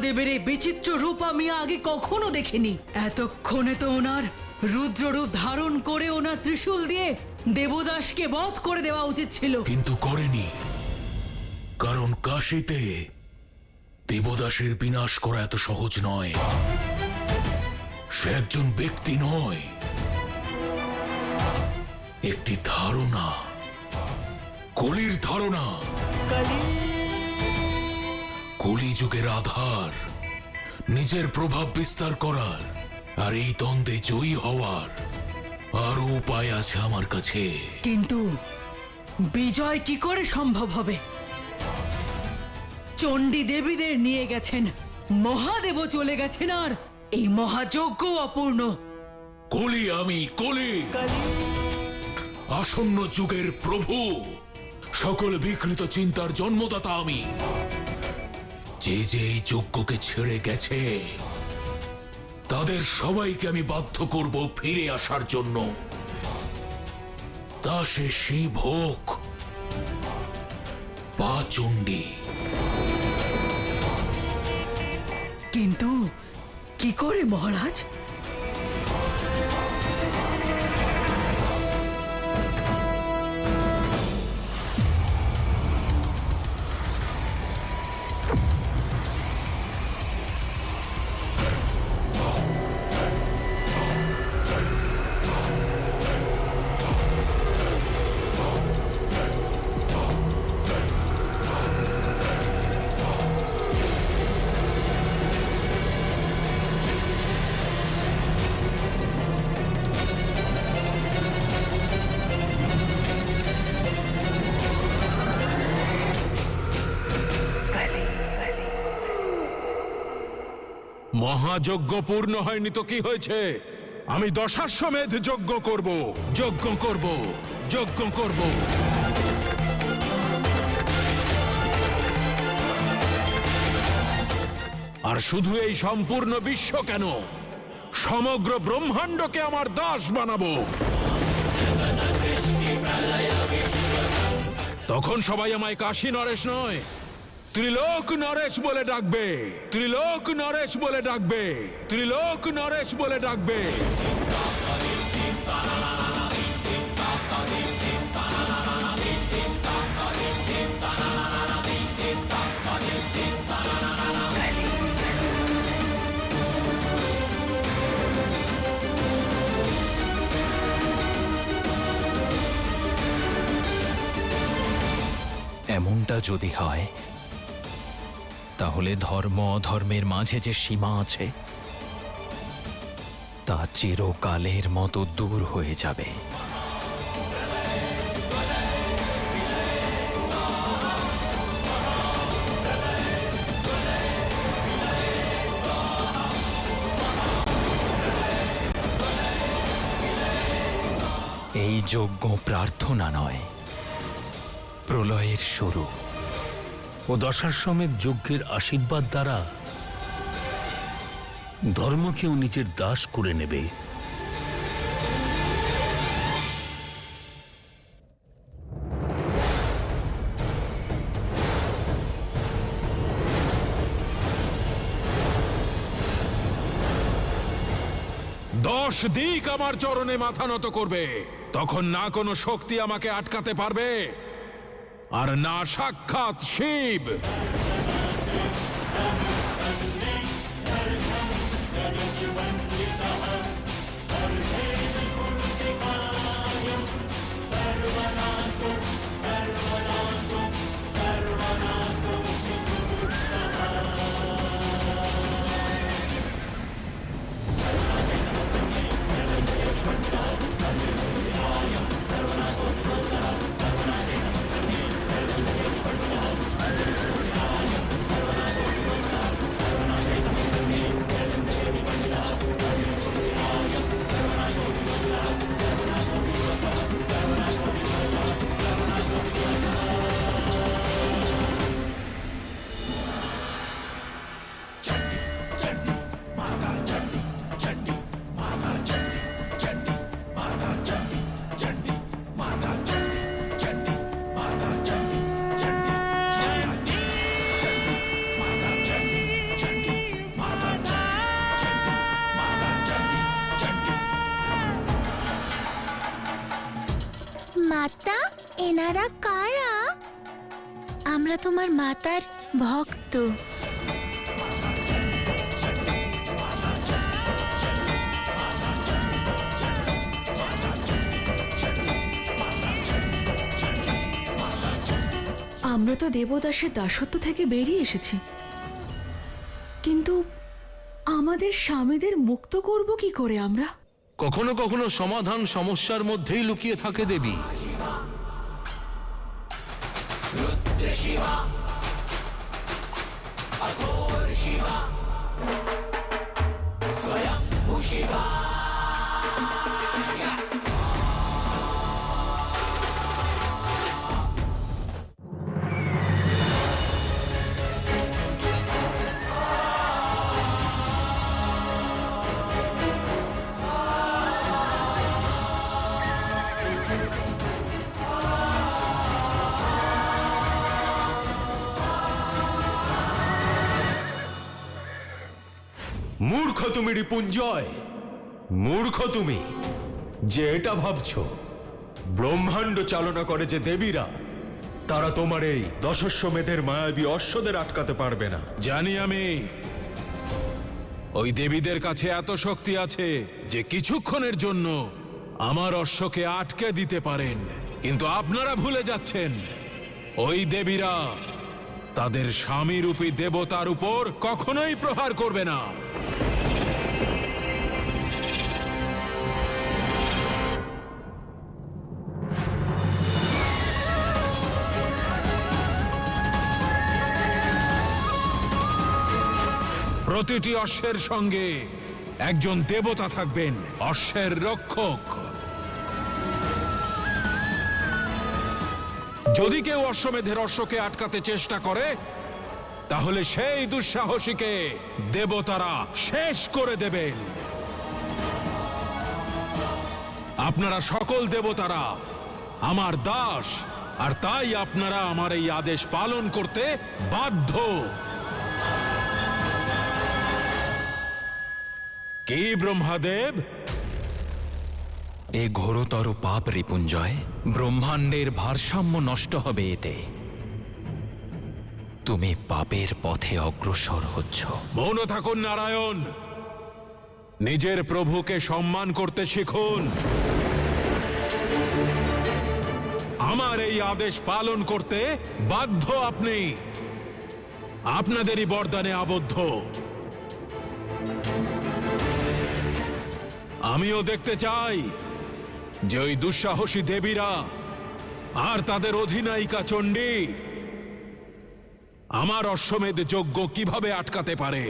রুদ্রদেবের এই বিচিত্র রূপ আমি আগে কখনো দেখিনি। এতক্ষণে তো ওনার রুদ্ররূপ ধারণ করে ওনার ত্রিশূল দিয়ে দেবদাসকে বধ করে দেওয়া উচিত ছিল, কিন্তু করেনি। কারণ কাশীতে দেবদাসের বিনাশ করা এত সহজ নয়। সে একজন ব্যক্তি নয়, একটি ধারণা, কলির ধারণা, কলিযুগের আধার, নিজের প্রভাব বিস্তার করার আর এই দ্বন্দ্বে জয়ী হওয়ার আরো উপায় আছে আমার কাছে। কিন্তু বিজয় কি করে সম্ভব হবে? চণ্ডী দেবীদের নিয়ে গেছেন, মহাদেবও চলে গেছেন, আর এই মহাযজ্ঞ অপূর্ণ। কলি আমি, কলি আসন্ন যুগের প্রভু, সকল বিকৃত চিন্তার জন্মদাতা আমি। যে যে এই যজ্ঞকে ছেড়ে গেছে তাদের সবাইকে আমি বাধ্য করব ফিরে আসার জন্য। তা সে শিব হোক বা চণ্ডী। কিন্তু কি করে মহারাজ? মহাযজ্ঞ পূর্ণ হয়নি তো কি হয়েছে? আমি দশাশ্বমেধ যজ্ঞ করব, যজ্ঞ করব, যজ্ঞ করব। আর শুধু এই সম্পূর্ণ বিশ্ব কেন, সমগ্র ব্রহ্মাণ্ডকে আমার দাস বানাবো। তখন সবাই আমায় কাশী নরেশ নয়, ত্রিলোক নরেশ বলে ডাকবে, ত্রিলোক নরেশ বলে ডাকবে, ত্রিলোক নরেশ বলে ডাকবে। এমনটা যদি হয় তাহলে ধর্ম অধর্মের মাঝে যে সীমা আছে তা চিরকালের মতো দূর হয়ে যাবে। এই যজ্ঞ প্রার্থনা নয়, প্রলয়ের শুরু। ও দশাশ্বমেধ যজ্ঞের আশীর্বাদ দ্বারা ধর্মকেও নিজের দাস করে নেবে। দশ দিক আমার চরণে মাথা নত করবে, তখন না কোনো শক্তি আমাকে আটকাতে পারবে, আর না সাক্ষাৎ শিব। এনারা কারা? আমরা তোমার মাতার ভক্ত। আমরা তো দেবদাসের দাসত্ব থেকে বেরিয়ে এসেছি, কিন্তু আমাদের স্বামীদের মুক্ত করব কি করে আমরা? কখনো কখনো সমাধান সমস্যার মধ্যেই লুকিয়ে থাকে দেবী। মূর্খ তুমি রিপুঞ্জয়, মূর্খ তুমি যে এটা ভাবছো ব্রহ্মাণ্ড চালনা করে যে দেবীরা, তারা তোমার এই দশস্বমেধের মায়াবী অশ্বদের আটকাতে পারবে না। জানি আমি, ওই দেবীদের কাছে এত শক্তি আছে যে কিছুক্ষণের জন্য আমার অশ্বকে আটকে দিতে পারেন, কিন্তু আপনারা ভুলে যাচ্ছেন ওই দেবীরা তাদের স্বামীরূপী দেবতার উপর কখনোই প্রহার করবে না। প্রতিটি অশ্বের সঙ্গে একজন দেবতা থাকবেন, অশ্বের রক্ষক। যদি কেউ অশ্বমেধের অশ্বকে আটকাতে চেষ্টা করে, তাহলে সেই দুঃসাহসীকে দেবতারা শেষ করে দেবেন। আপনারা সকল দেবতারা আমার দাস, আর তাই আপনারা আমার এই আদেশ পালন করতে বাধ্য। কি ব্রহ্মাদেব? এ ঘোরতর পাপ রিপুঞ্জয়, ব্রহ্মাণ্ডের ভারসাম্য নষ্ট হবে এতে। তুমি পাপের পথে অগ্রসর হচ্ছ। মৌন থাকুন নারায়ণ, নিজের প্রভুকে সম্মান করতে শিখুন। আমার এই আদেশ পালন করতে বাধ্য আপনি, আপনাদেরই বরদানে আবদ্ধ। আমিও দেখতে চাই যে ওই দুঃসাহসী দেবীরা আর তাদের অধিনায়িকা চণ্ডী আমার অশ্বমেধ যজ্ঞ কিভাবে আটকাতে পারে।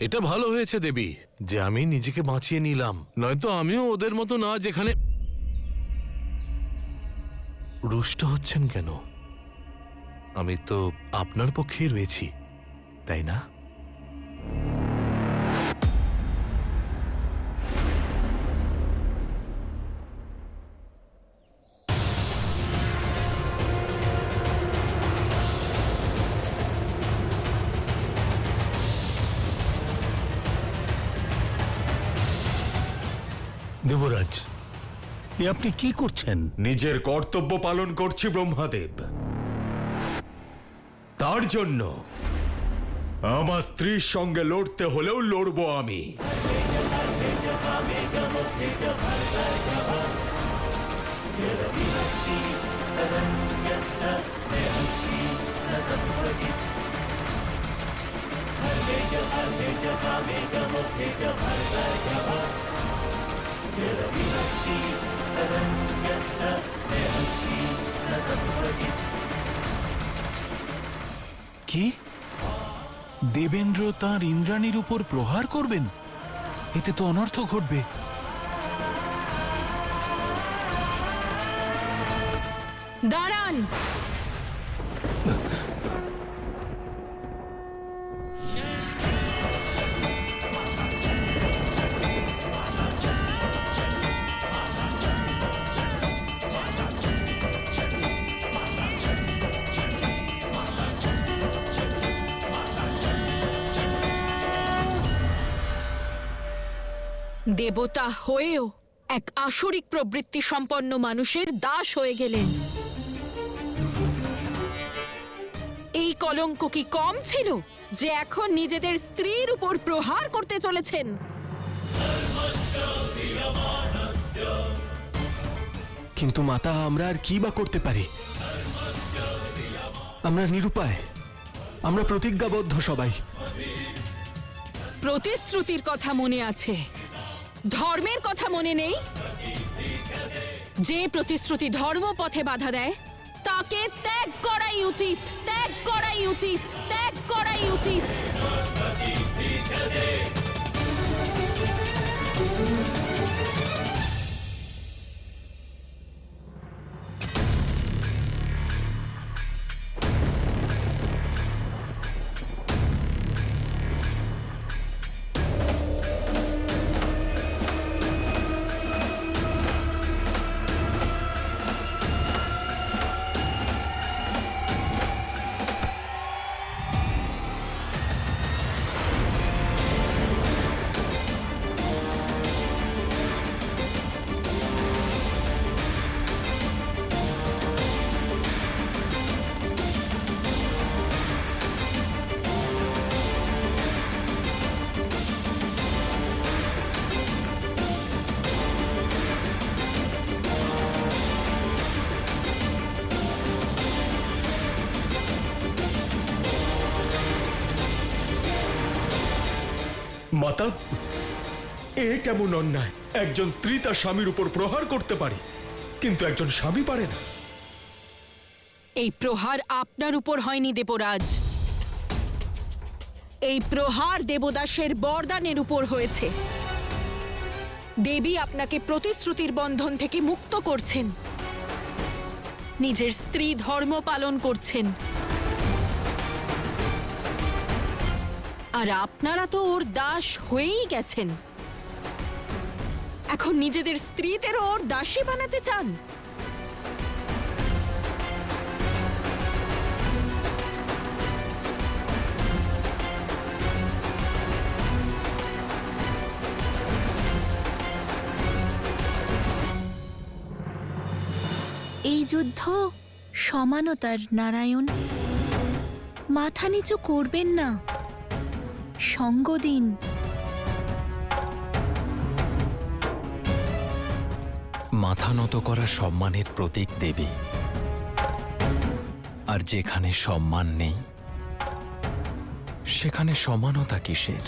এটা ভালো হয়েছে দেবী যে আমি নিজেকে বাঁচিয়ে নিলাম, নয়তো আমিও ওদের মতো না। যেখানে রুষ্ট হচ্ছেন কেন? আমি তো আপনার পক্ষেই রয়েছি, তাই না? দেবরাজ, এ আপনি কি করছেন? নিজের কর্তব্য পালন করছি ব্রহ্মাদেব। তার জন্য আমার স্ত্রীর সঙ্গে লড়তে হলেও লড়বো আমি। কি দেবেন্দ্র তাঁর ইন্দ্রাণীর উপর প্রহার করবেন? এতে তো অনর্থ ঘটবে। দাঁড়ান! দেবতা হয়েও এক আসরিক প্রবৃত্তি সম্পন্ন মানুষের দাস হয়ে গেলেন। এই কলঙ্ক কি কম ছিল যে এখন নিজেদের স্ত্রীর উপর প্রহার করতে চলেছেন? কিন্তু মাতা, আমরা আর কি বা করতে পারি? আমরা নিরুপায়, আমরা প্রতিজ্ঞাবদ্ধ সবাই। প্রতিশ্রুতির কথা মনে আছে, ধর্মের কথা মনে নেই? যে প্রতিশ্রুতি ধর্মপথে বাধা দেয় তাকে ত্যাগ করাই উচিত, ত্যাগ করাই উচিত, ত্যাগ করাই উচিত। মাতা, এ কেমন অন্যায়? একজন স্ত্রী তার স্বামীর উপর প্রহার করতে পারে, কিন্তু একজন স্বামী পারে না। এই প্রহার আপনার উপর হয়নি দেবরাজ, এই প্রহার দেবদাসের বরদানের উপর হয়েছে। দেবী আপনাকে প্রতিশ্রুতির বন্ধন থেকে মুক্ত করছেন, নিজের স্ত্রী ধর্ম পালন করছেন। আর আপনারা তো ওর দাস হয়েই গেছেন, এখন নিজেদের স্ত্রীদেরও ওর দাসী বানাতে চান। এই যুদ্ধ সমানতার, নারায়ণ। মাথা নিচু করবেন না, সঙ্গ দিন। মাথা নত করা সম্মানের প্রতীক দেবী, আর যেখানে সম্মান নেই সেখানে সমানতা কিসের?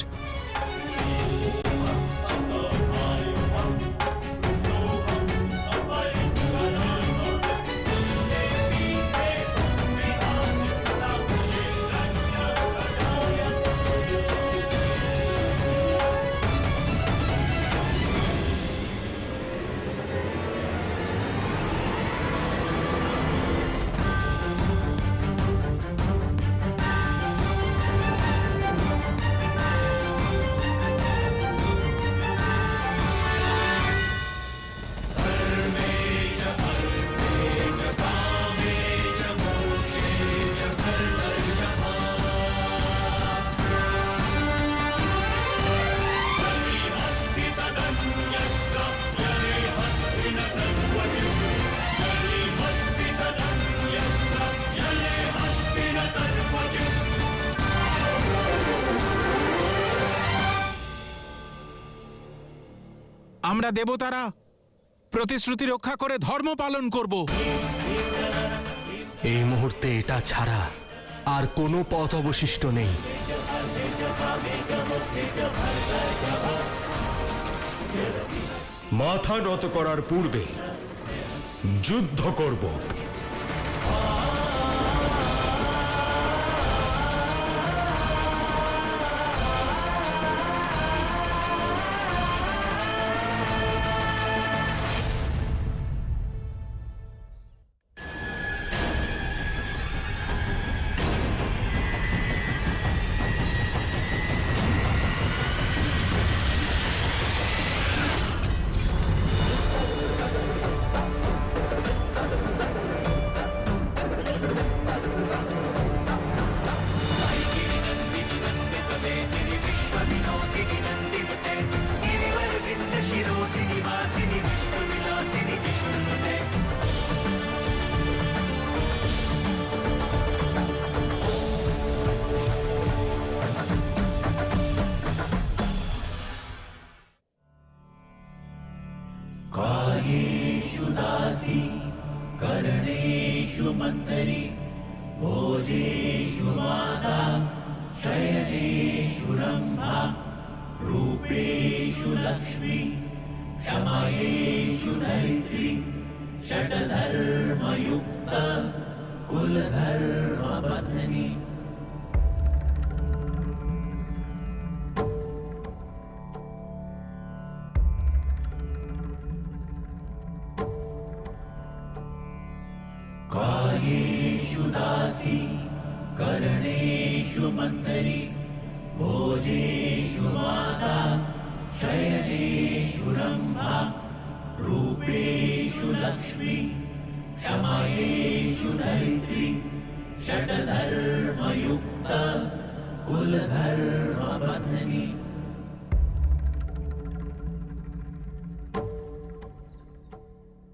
আমরা দেবতারা প্রতিশ্রুতি রক্ষা করে ধর্ম পালন করব। এই মুহূর্তে এটা ছাড়া আর কোনো পথ অবশিষ্ট নেই। মাথা নত করার পূর্বে যুদ্ধ করব।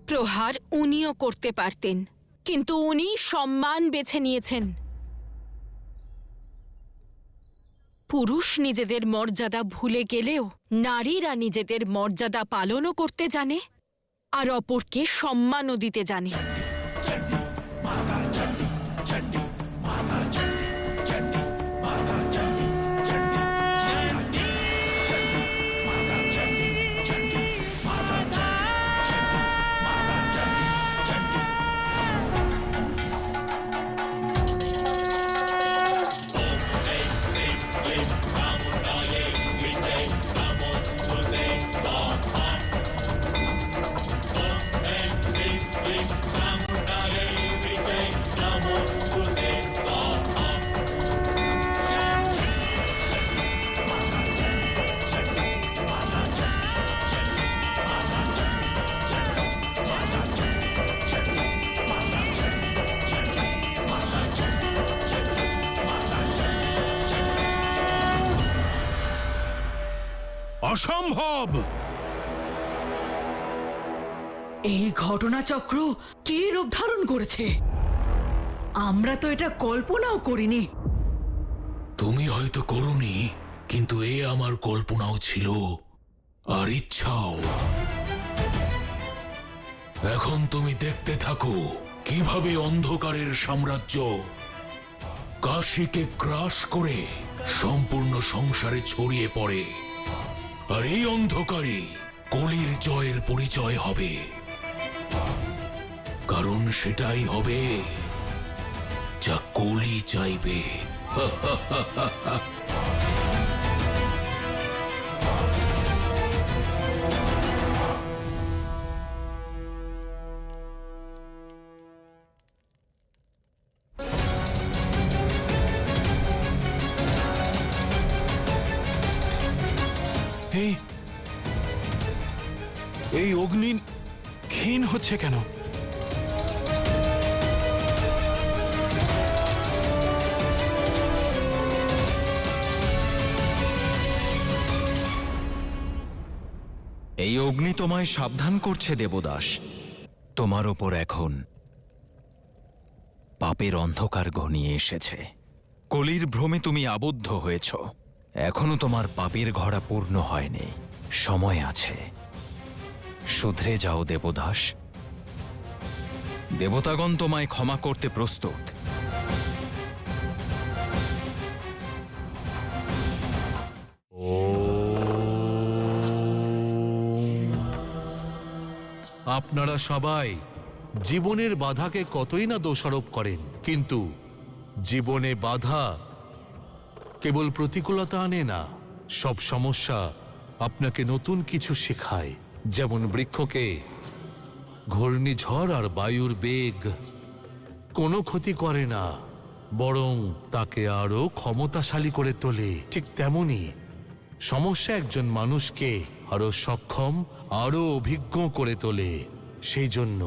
প্রহার উনিও করতে পারতেন, কিন্তু উনি সম্মান বেছে নিয়েছেন। পুরুষ নিজেদের মর্যাদা ভুলে গেলেও নারীরা নিজেদের মর্যাদা পালনও করতে জানে, আর অপরকে সম্মানও দিতে জানে। অসম্ভব! এই ঘটনাচক্র কি রূপ ধারণ করেছে, আমরা তো এটা কল্পনাও করিনি। তুমি হয়তো করোনি, কিন্তু এ আমার কল্পনাও ছিল, আর ইচ্ছাও। এখন তুমি দেখতে থাকো কিভাবে অন্ধকারের সাম্রাজ্য কাশীকে গ্রাস করে সম্পূর্ণ সংসারে ছড়িয়ে পড়ে, আর এই অন্ধকারে কলির জয়ের পরিচয় হবে। কারণ সেটাই হবে যা কলি চাইবে। এই অগ্নি ক্ষীণ হচ্ছে কেন? এই অগ্নি তোমায় সাবধান করছে দেবদাস। তোমার ওপর এখন পাপের অন্ধকার ঘনিয়ে এসেছে। কলির ভ্রমে তুমি আবদ্ধ হয়েছ। এখনো তোমার পাপের ঘড়া পূর্ণ হয়নি, সময় আছে। শুধরে যাও দেবদাস। দেবতাগণ তোমায় ক্ষমা করতে প্রস্তুত। আপনারা সবাই জীবনের বাধাকে কতই না দোষারোপ করেন, কিন্তু জীবনে বাধা কেবল প্রতিকূলতা আনে না, সব সমস্যা আপনাকে নতুন কিছু শেখায়। যেমন বৃক্ষকে ঘূর্ণিঝড় আর বায়ুর বেগ কোনো ক্ষতি করে না, বরং তাকে আরো ক্ষমতাশালী করে তোলে। ঠিক তেমনি সমস্যা একজন মানুষকে আরো সক্ষম, আরো অভিজ্ঞ করে তোলে। সেই জন্য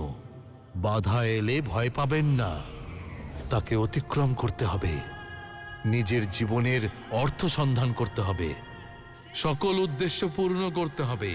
বাধা এলে ভয় পাবেন না, তাকে অতিক্রম করতে হবে। নিজের জীবনের অর্থ সন্ধান করতে হবে, সকল উদ্দেশ্য পূর্ণ করতে হবে।